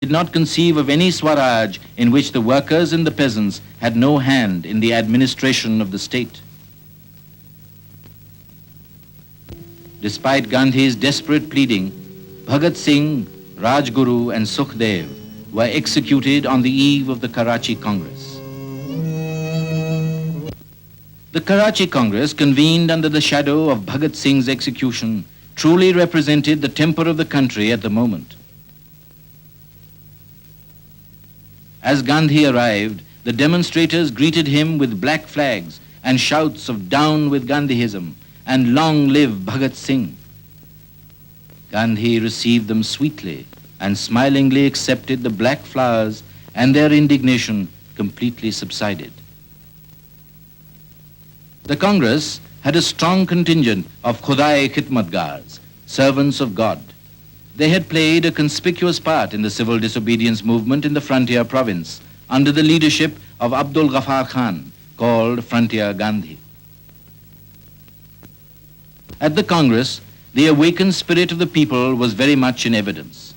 did not conceive of any Swaraj in which the workers and the peasants had no hand in the administration of the state. Despite Gandhi's desperate pleading, Bhagat Singh, Rajguru and Sukhdev were executed on the eve of the Karachi Congress. The Karachi Congress, convened under the shadow of Bhagat Singh's execution, truly represented the temper of the country at the moment. As Gandhi arrived, the demonstrators greeted him with black flags and shouts of "Down with Gandhiism" and "Long live Bhagat Singh." Gandhi received them sweetly and smilingly accepted the black flowers, and their indignation completely subsided. The Congress had a strong contingent of Khudai Khidmatgars, servants of God. They had played a conspicuous part in the civil disobedience movement in the frontier province under the leadership of Abdul Ghaffar Khan, called Frontier Gandhi. At the Congress, the awakened spirit of the people was very much in evidence.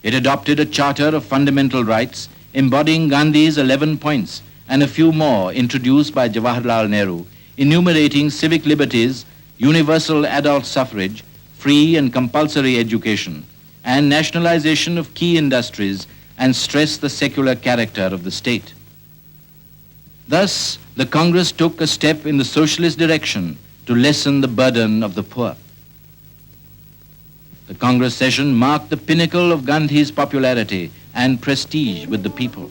It adopted a charter of fundamental rights embodying Gandhi's 11 points and a few more introduced by Jawaharlal Nehru, enumerating civic liberties, universal adult suffrage, free and compulsory education, and nationalization of key industries, and stressed the secular character of the state. Thus, the Congress took a step in the socialist direction to lessen the burden of the poor. The Congress session marked the pinnacle of Gandhi's popularity and prestige with the people.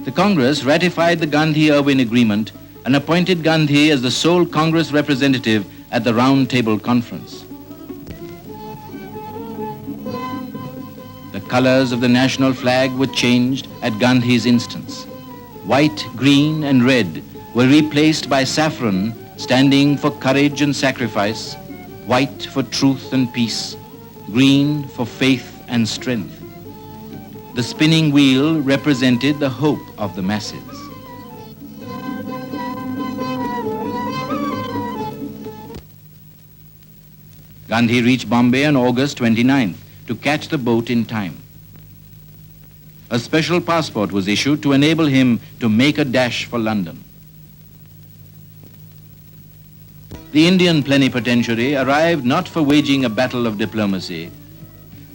The Congress ratified the Gandhi-Irwin Agreement and appointed Gandhi as the sole Congress representative at the Round Table Conference. The colors of the national flag were changed at Gandhi's instance. White, green, and red were replaced by saffron, standing for courage and sacrifice, white for truth and peace, green for faith and strength. The spinning wheel represented the hope of the masses. Gandhi reached Bombay on August 29th to catch the boat in time. A special passport was issued to enable him to make a dash for London. The Indian plenipotentiary arrived not for waging a battle of diplomacy,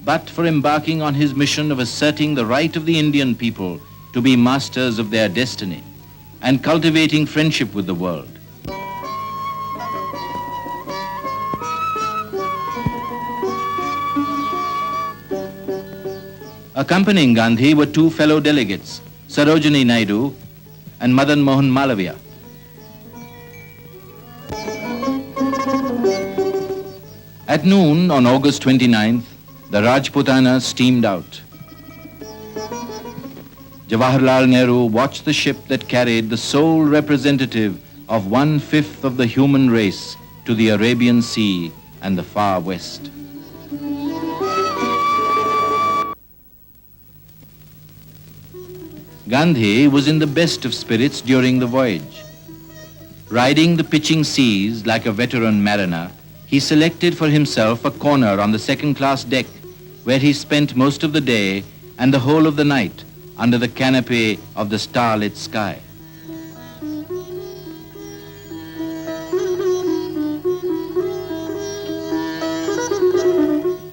but for embarking on his mission of asserting the right of the Indian people to be masters of their destiny and cultivating friendship with the world. Accompanying Gandhi were two fellow delegates, Sarojini Naidu and Madan Mohan Malaviya. At noon on August 29th, the Rajputana steamed out. Jawaharlal Nehru watched the ship that carried the sole representative of 1/5 of the human race to the Arabian Sea and the far west. Gandhi was in the best of spirits during the voyage. Riding the pitching seas like a veteran mariner, he selected for himself a corner on the second-class deck where he spent most of the day and the whole of the night under the canopy of the starlit sky.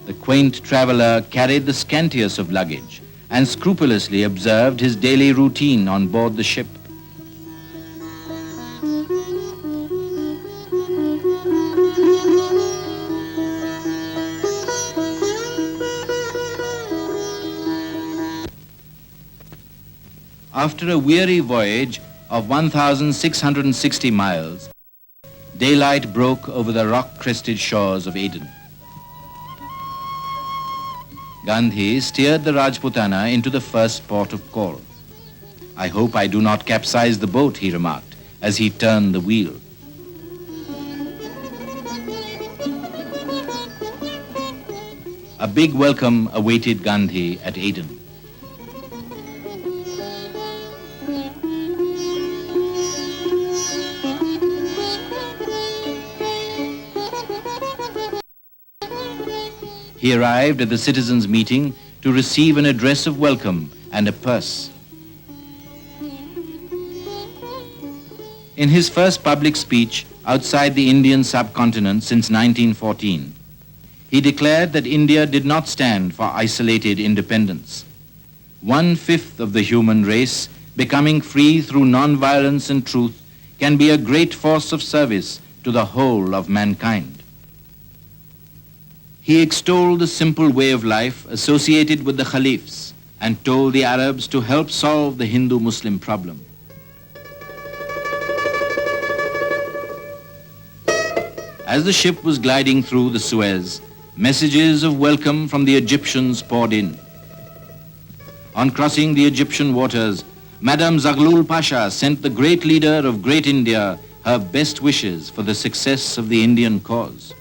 The quaint traveler carried the scantiest of luggage and scrupulously observed his daily routine on board the ship. After a weary voyage of 1,660 miles, daylight broke over the rock-crested shores of Aden. Gandhi steered the Rajputana into the first port of call. "I hope I do not capsize the boat," he remarked as he turned the wheel. A big welcome awaited Gandhi at Aden. He arrived at the citizens' meeting to receive an address of welcome and a purse. In his first public speech outside the Indian subcontinent since 1914, he declared that India did not stand for isolated independence. 1/5 of the human race becoming free through non-violence and truth can be a great force of service to the whole of mankind. He extolled the simple way of life associated with the Caliphs and told the Arabs to help solve the Hindu-Muslim problem. As the ship was gliding through the Suez, messages of welcome from the Egyptians poured in. On crossing the Egyptian waters, Madame Zaghlul Pasha sent the great leader of Great India her best wishes for the success of the Indian cause.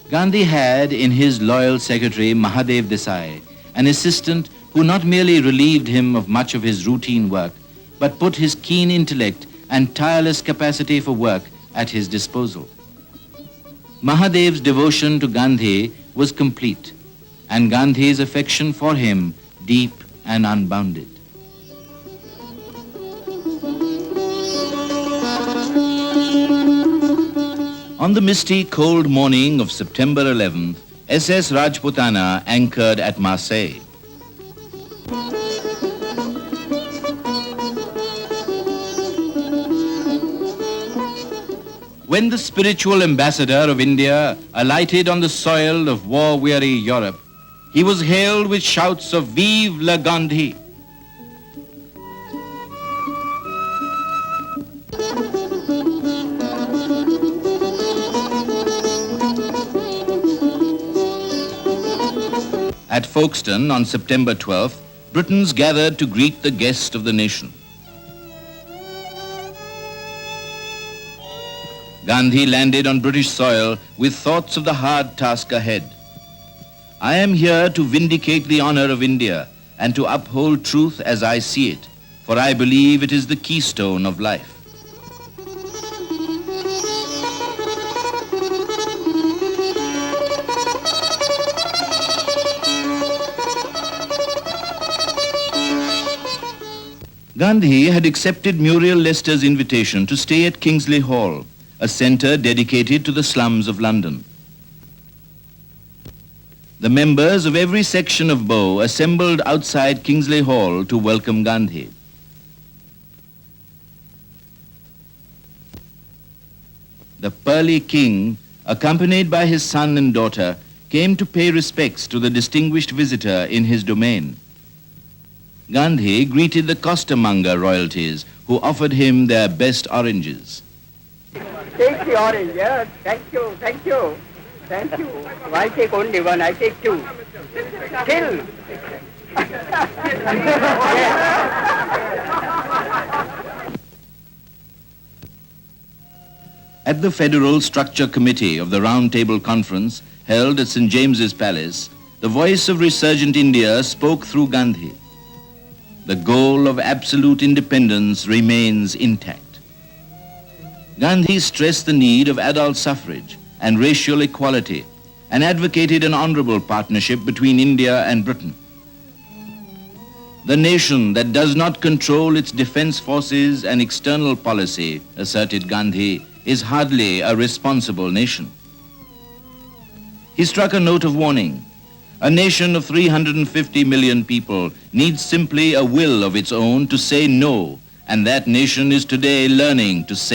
Gandhi had in his loyal secretary Mahadev Desai an assistant who not merely relieved him of much of his routine work, but put his keen intellect and tireless capacity for work at his disposal. Mahadev's devotion to Gandhi was complete, and Gandhi's affection for him deep and unbounded. On the misty, cold morning of September 11th, SS Rajputana anchored at Marseille. When the spiritual ambassador of India alighted on the soil of war-weary Europe, he was hailed with shouts of "Vive la Gandhi!" At Folkestone on September 12th, Britons gathered to greet the guest of the nation. Gandhi landed on British soil with thoughts of the hard task ahead. "I am here to vindicate the honor of India and to uphold truth as I see it, for I believe it is the keystone of life." Gandhi had accepted Muriel Leicester's invitation to stay at Kingsley Hall, a centre dedicated to the slums of London. The members of every section of Bow assembled outside Kingsley Hall to welcome Gandhi. The Pearly King, accompanied by his son and daughter, came to pay respects to the distinguished visitor in his domain. Gandhi greeted the costermonger royalties who offered him their best oranges. Take the orange, yes. Thank you, thank you, thank you. I take only one, I take two. Kill. At the Federal Structure Committee of the Round Table Conference held at St. James's Palace, the voice of resurgent India spoke through Gandhi. The goal of absolute independence remains intact. Gandhi stressed the need of adult suffrage and racial equality and advocated an honorable partnership between India and Britain. "The nation that does not control its defense forces and external policy," asserted Gandhi, "is hardly a responsible nation." He struck a note of warning. A nation of 350 million people needs simply a will of its own to say no, and that nation is today learning to say